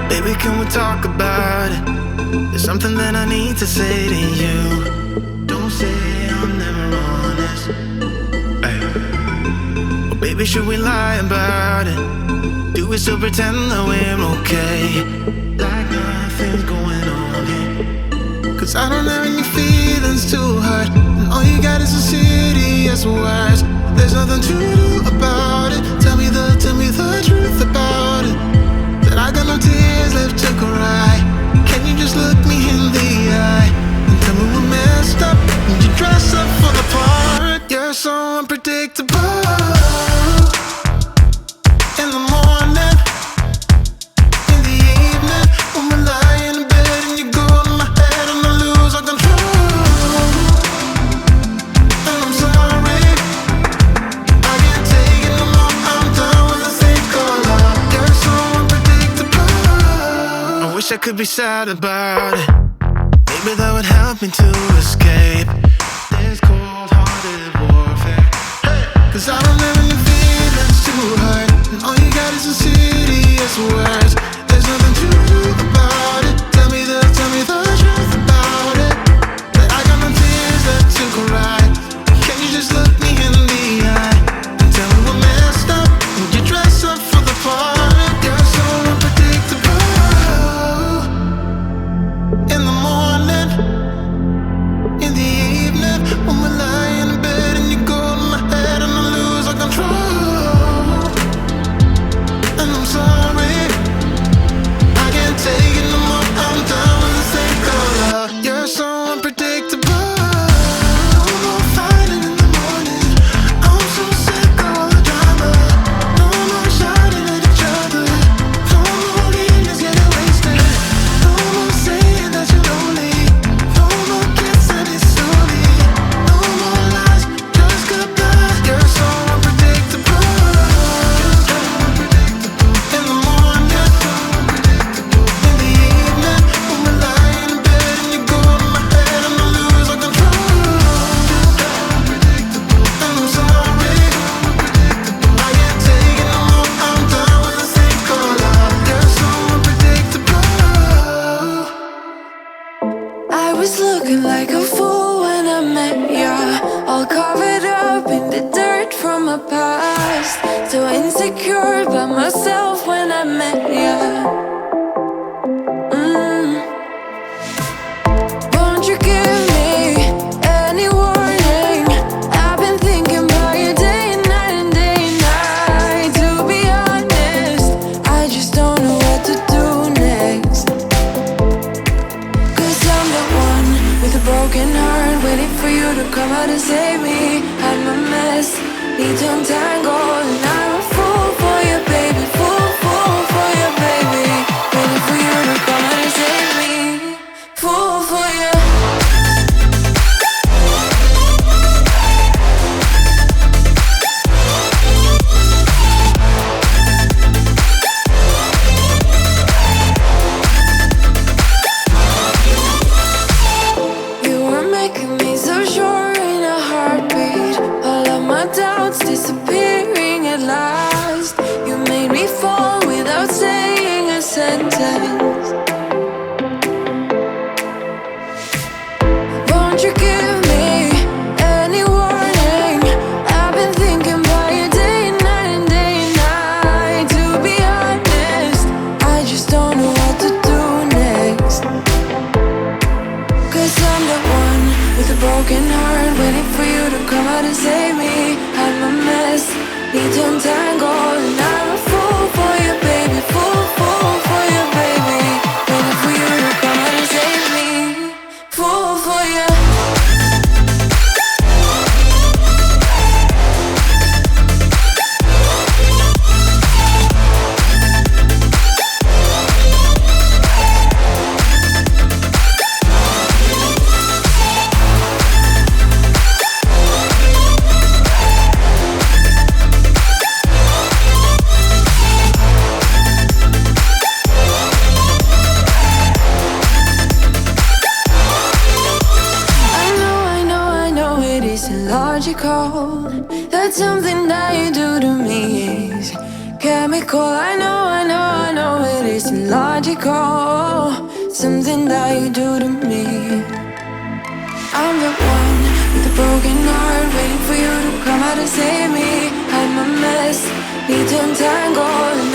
Baby, can we talk about it? There's something that I need to say to you. Don't say I'm never honest. Ay. Well, baby, should we lie about it? Do we still pretend that we're okay? Like nothing's going on here. Cause I don't have any feelings to hurt, and all you got is a serious words. There's nothing to do about it. Tell me the truth about it. That I got no tears left to cry. Can you just look me in the eye and tell me we're messed up? And you dress up for the part. You're so unpredictable. In the morning, in the evening, when we lie in bed and you go in my head and I lose all control. And I'm sorry, I can't take it no more. I'm done with the thing called love. You're so unpredictable. I wish I could be sad about it. Maybe that would help me to escape this cold-hearted warfare. Cause I don't have any feelings to hurt, and all you got is a serious words. There's nothing to do about it. Tell me the truth about it. That I got no tears left to cry. Can you just look me in the eye and tell me we're messed up? And you dress up for the part. You're so unpredictable. In the morning, in the evening, when we lie in bed and you go in my head and I lose all control. And I'm sorry, I can't take it no more. I'm done with the thing called love. You're so unpredictable. No more fighting in the morning. I'm so sick of all the drama. No more shouting at each other. No more evenings getting wasted. No more saying that you're lonely. No more kissing it slowly. No more lies, just goodbye. You're so unpredictable. In the morning, in the evening, when we lie in bed and you go in my head and I lose all control. And I'm sorry, I can't take it no more. I'm done with the thing called love. You're so unpredictable. I was looking like a fool when I met ya, all covered up in the dirt from my past. So insecure about myself when I met ya. Won't you give me any warning? I've been thinking about you day and night and day and night. To be honest, I just don't know what to do next. Cause I'm the one with a broken heart, waiting for you to come out and save me. I'm a mess, need to untangle, and I'm a fool for you, baby. Fool for you, baby. Waiting for you to come out and save me. Fool for you. You were making me so sure in a heartbeat. All of my doubts disappearing at last. You made me fall without saying a sentence. Won't you give me any warning? I've been thinking about you day and night and day and night. To be honest, I just don't know what to do next. Cause I'm the one with a broken heart, waiting for you to come out and save me. I'm a mess, need to untangle, and I'm a fool for you, baby. Fool for you, baby. Waiting for you to come out and save me. Fool for you. illogical. That's something that you do to me is chemical. I know it is illogical. Something that you do to me. I'm the one with a broken heart, waiting for you to come out and save me. I'm a mess, need to untangle.